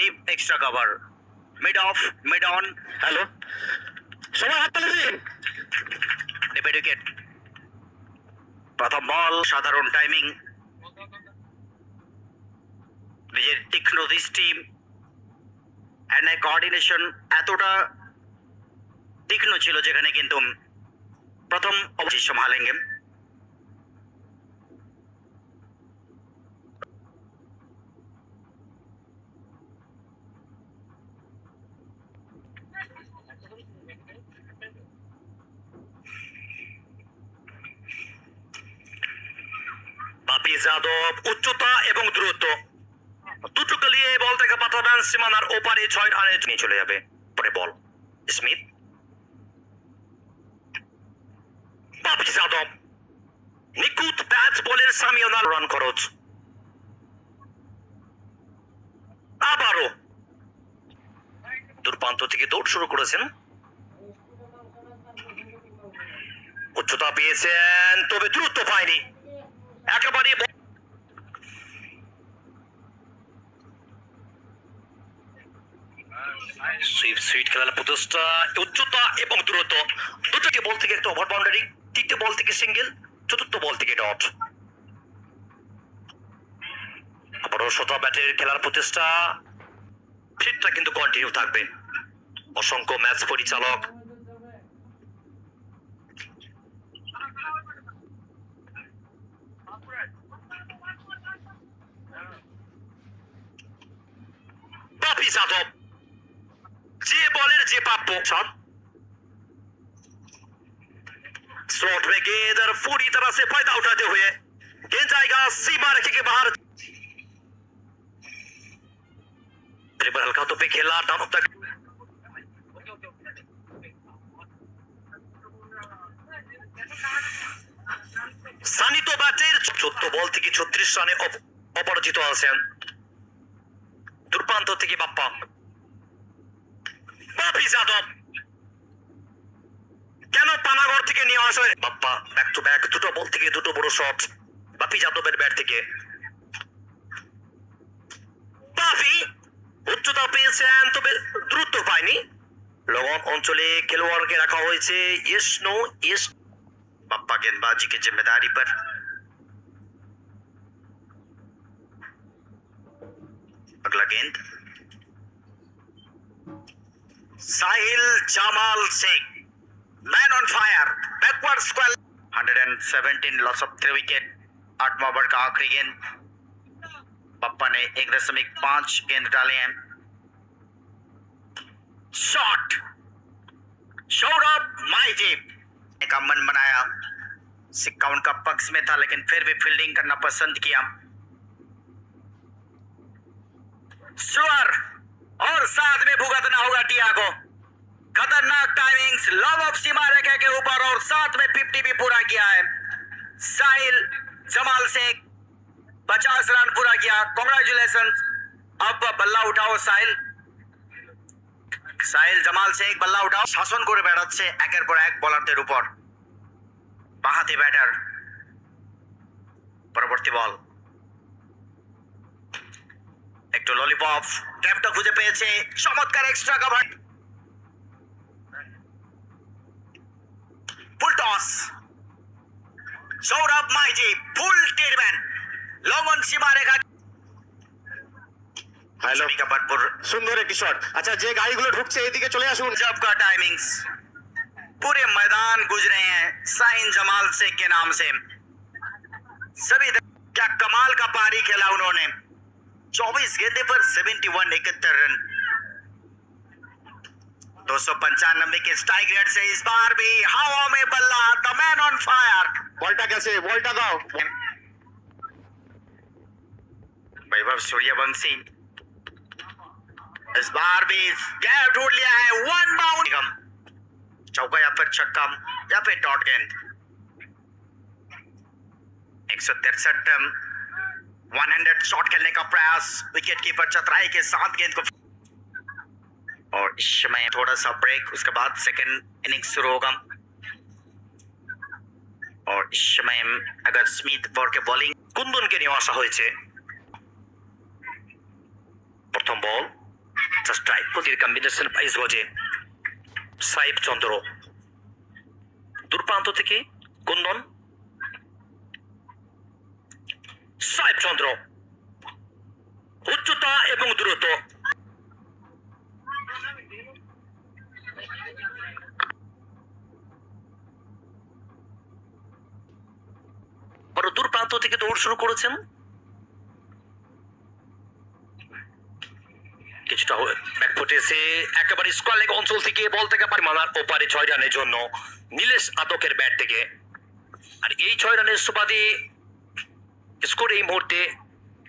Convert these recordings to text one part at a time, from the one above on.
Deep extra cover, mid of, mid on. Hello, সবাই হাত তালি দিন। Deep wicket. প্রথম বল, সাধারণ টাইমিং, নিজের তীক্ষ্ণ দৃষ্টি এন্ড কোঅর্ডিনেশন এতটা তীক্ষ্ণ ছিল যেখানে কিন্তু প্রথম অবশ্যই সম্ভালেঙ্গে। বাপি যাদব উচ্চতা এবং দ্রুত দুটোকে নিয়ে বলটাকে পাঠাবেন সীমানার ওপারে 6 রানে নিয়ে চলে যাবে। পরে বল স্মিথ, বাপি যাদব নিখুঁত প্যাচ বলের সামিয়ানার রান খরচ। আবারও দূরপ্রান্ত থেকে দৌড় শুরু করেছেন, উচ্চতা পেয়েছেন তবে দ্রুত পায়নি একেবারে। সুইট খেলার প্রচেষ্টা, উচ্চতা এবং দ্রুত দুটোটি বল থেকে একটা ওভার বাউন্ডারি, তৃতীয় বল থেকে সিঙ্গেল, চতুর্থ বল থেকে ডট। আবারও শত ব্যাটের খেলার প্রচেষ্টা, ফিটটা কিন্তু কন্টিনিউ থাকবে। অসংখ্য ম্যাচ পরিচালক বাপি যাদব যে বলের যে প্রাপ্য शॉट स्लॉट में गेंद और पूरी तरह से फायदा उठाते हुए गेंद जाएगा सीमा रेखा के बाहर। ट्रिपल हल्का तो पे खेला डाउन तक, সানি তো ব্যাটের 14 বল থেকে 36 রানে অপরাজিত আছেন। দূরপ্রান্ত থেকে বাপ্পা, বাপি যাদব কেন পানাগড় থেকে নিয়ে আসা বাপ্পা, ব্যাক টু ব্যাক দুটো বল থেকে দুটো বড় শট বাপি যাদবের ব্যাট থেকে। বাপি উচ্চতা পেয়েছেন তবে দ্রুত পায়নি, লগন অঞ্চলে খেলোয়াড়কে রাখা হয়েছে। ইয়েস নো ইয়েস, बाप्पा गेंदबाजी की जिम्मेदारी पर। अगला गेंद Sahil Jamal Shaikh, man on fire, backward square, 117 loss of 3 wicket. 8वां ओवर का आखिरी गेंद, बाप्पा ने 1.5 गेंद डाले हैं। शॉट सौरभ माइजी का मन बनाया, सिक्का उनका पक्ष में था लेकिन फिर भी फील्डिंग करना पसंद किया। स्लोअर और साथ में भुगतना होगा टियागो। खतरनाक टाइमिंग्स, लव ऑफ सीमा रेखा के ऊपर और साथ में 50 भी पूरा किया है। साहिल जमाल शेख 50 रन पूरा किया, कॉन्ग्रेचुलेशन। अब बल्ला उठाओ साहिल, সাহিল জামাল শেখ বল্লা উঠাও। শাসন করে বেড়াচ্ছে একের পর এক বলারদের উপর, বাঁহাতি ব্যাটার। পরবর্তী বল, একটু ললিপপ, গ্যাপটা খুঁজে পেয়েছে, চমৎকার extra cover, full toss. Sourav মাইজি ফুল টিরম্যান, লগন সীমা রেখা। हेलो भरपूर सुंदर एक शॉट। अच्छा जे गाड़ीগুলো ঢুকছে এদিকে চলে আসুন। जब का टाइमिंग्स पूरे मैदान गुजरे हैं साहिल जमाल शेख के नाम से। सभी क्या कमाल का पारी खेला उन्होंने, 24 गेंदे पर 71 71 रन, 295 के स्ट्राइक रेट से इस बार भी हवा में बल्ला, द मैन ऑन फायर। बॉलटा कैसे, बॉलटा दाओ। वैभव सूर्यवंशी इस बार भी गैप ढूंढ लिया है, 1 बाउंड, चौका या फिर छक्का या फिर डॉट गेंद। 163 100 शॉट खेलने का प्रयास, विकेट कीपर चतराई के साथ गेंद को, और इस समय थोड़ा सा ब्रेक, उसके बाद सेकंड इनिंग्स शुरू होगा। और इस समय अगर स्मिथ बॉल के बॉलिंग कुंदन के নিয়ে আসা হয়েছে। প্রথম বল 5টা স্ট্রাইক প্রতির কম্বিনেশন 22 গজে। সাইব চন্দ্র দূরপ্রান্ত থেকে কুন্দন, সাইব চন্দ্র উচ্চতা এবং দূরত্ব। বড় দূর প্রান্ত থেকে দৌড় শুরু করেছেন, কিছুটা ব্যাকফুটে এসে একেবারে স্কোয়ার লেগ অঞ্চল থেকে বল থেকে মানার ওপারে 6 রানের জন্য নীলেশ আদকের ব্যাট থেকে। আর এই 6 রানের সুবাদে স্কোর এই মুহূর্তে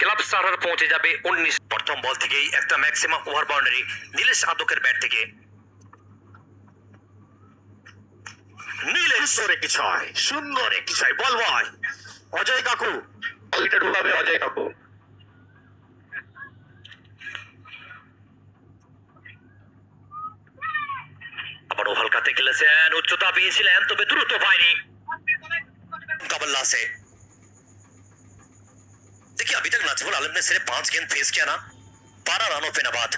ক্লাব সাহারা পৌঁছে যাবে 19। প্রথম বল থেকেই একটা ম্যাক্সিমাম ওভার বাউন্ডারি নীলেশ আদকের ব্যাট থেকে। নীলেশ সুন্দর একটি ছয়, বল বয় অজয় কাকু, বলটা ঢুকাবে অজয় কাকু। আবারও হালকাতে খেলেছেন, উচ্চতা পেয়েছিলেন তবে দ্রুত পায়নি। कबल्ला से देखिए अभी तक नाजिमुल आलम ने सिर्फ 5 गेंद फेस किया ना, 12 रनों पे नबाद।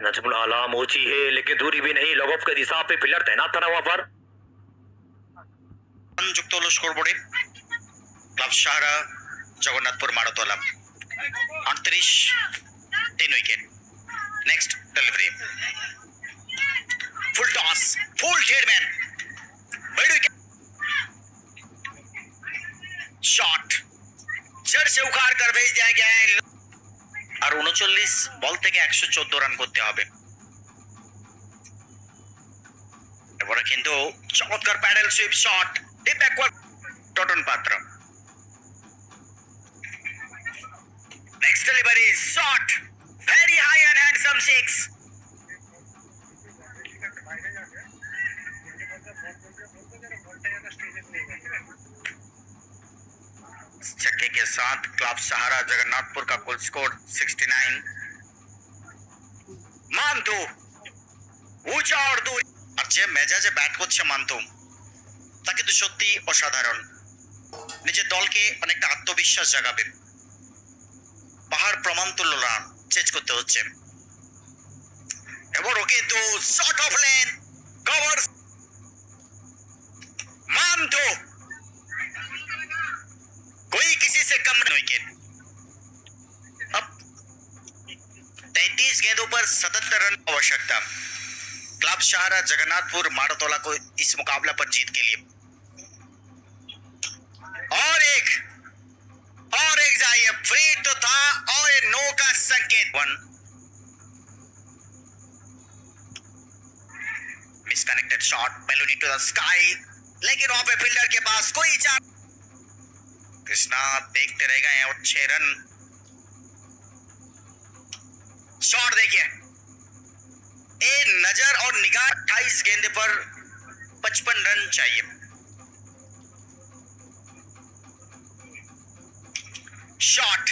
नाजिमुल आलम ऊंची है लेकिन दूरी भी नहीं, लॉग ऑफ के दिशा पे फिल्डर तैनात था वहां पर। যুক্ত হলো স্কোরবোর্ডে club Sahara Jagannathpur Martala 38 3 wicket. Next delivery full toss, full हेडमैन, मिड विकेट शॉट जड़ से उखाड़ कर भेज दिया गया है। আর 39 বল থেকে 114 রান করতে হবে। এবারে কিন্তু চমৎকার paddle sweep shot, deep backward টটন পাত্র। Next delivery shot, very high and handsome six. छक्के के साथ क्लब सहारा जगन्नाथपुर का कुल स्कोर 69। मानतू ऊंचा और दूर, আর যে মেজাজে ব্যাট করছে মানতু তা কিন্তু সত্যি অসাধারণ। নিজের দলকে অনেকটা আত্মবিশ্বাস জাগাবে। পাহাড় প্রমাণ তুল্য রান চেজ করতে হচ্ছে। এবারও কিন্তু শট অফ লেন কভার मानतू, कोई किसी से कम नहीं। विकेट अब 33 गेंदों पर 77 रन आवश्यकता क्लब सहारा जगन्नाथपुर मारतोला को इस मुकाबला पर जीत के लिए। और एक जाइए, फ्री तो था और ये नो का संकेत। One misconnected shot, balloon into the sky, लेकिन वहां पे फील्डर के पास कोई चांस। कृष्णा देखते रह गए और 6 रन। शॉट देखिए, एक नजर और निगाह। 28 गेंदे पर 55 रन चाहिए। शॉट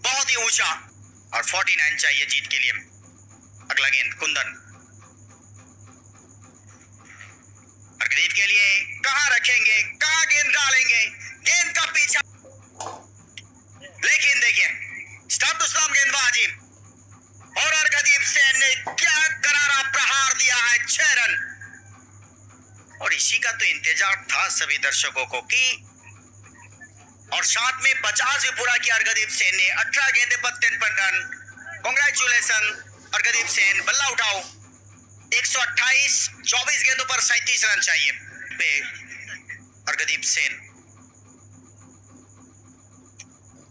बहुत ही ऊंचा और 49 चाहिए जीत के लिए। अगला गेंद कुंदन, अर्गदीप के लिए कहां रखेंगे, कहां गेंद डालेंगे, गेंद का पीछा, लेकिन देखिए स्टंप टू स्टंप गेंदबाजी और अर्गदीप सेन ने क्या करारा प्रहार दिया है, 6 रन। और इसी का तो इंतजार था सभी दर्शकों को कि, और साथ में 50 भी पूरा किया अर्गदीप सेन ने। 18 गेंदे पर 53 रन। कांग्रेचुलेशन अर्गदीप सेन, बल्ला उठाओ। 128, 24 गेंदों पर 37 रन चाहिए पे अर्गदीप सेन।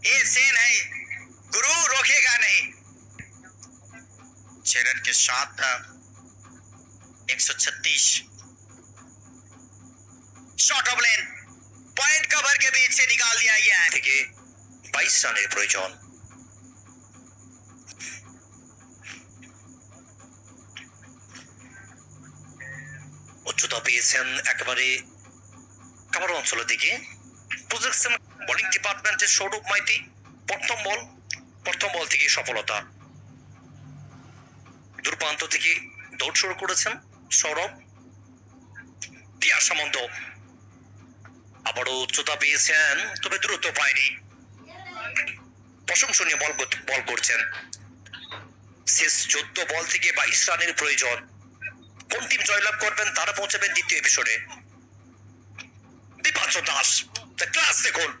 ये सेन है, गुरु रोकेगा नहीं। 6 रन के साथ 136। Shot of lane, point cover के बीच से निकाल दिया गया है। থেকে 22 রানের প্রয়োজন। উচ্চতা পেয়েছেন একেবারে কামার অঞ্চলের দিকে। প্রজেকশন বোলিং ডিপার্টমেন্টের সৌরভ মাইতি প্রথম বল থেকে সফলতা। দূরপ্রান্ত থেকে দৌড় শুরু করেছেন সৌরভ। দিয়া সামন্ত আবারও উচ্চতা পেয়েছেন তবে দ্রুত পায়নি। প্রশংসনীয় বল করছেন। শেষ 14 বল থেকে 22 রানের প্রয়োজন। কোন টিম জয়লাভ করবেন তারা পৌঁছাবেন দ্বিতীয় এপিসোডে। দীপাঞ্জন দাস দ্য ক্লাস দেখুন।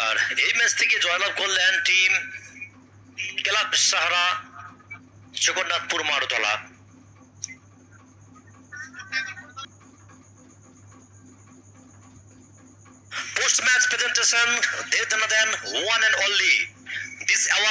আর এই ম্যাচ থেকে জয়লাভ করলেন team club Sahara Jagannathpur Marutala. Post match presentation, they than one and only. This award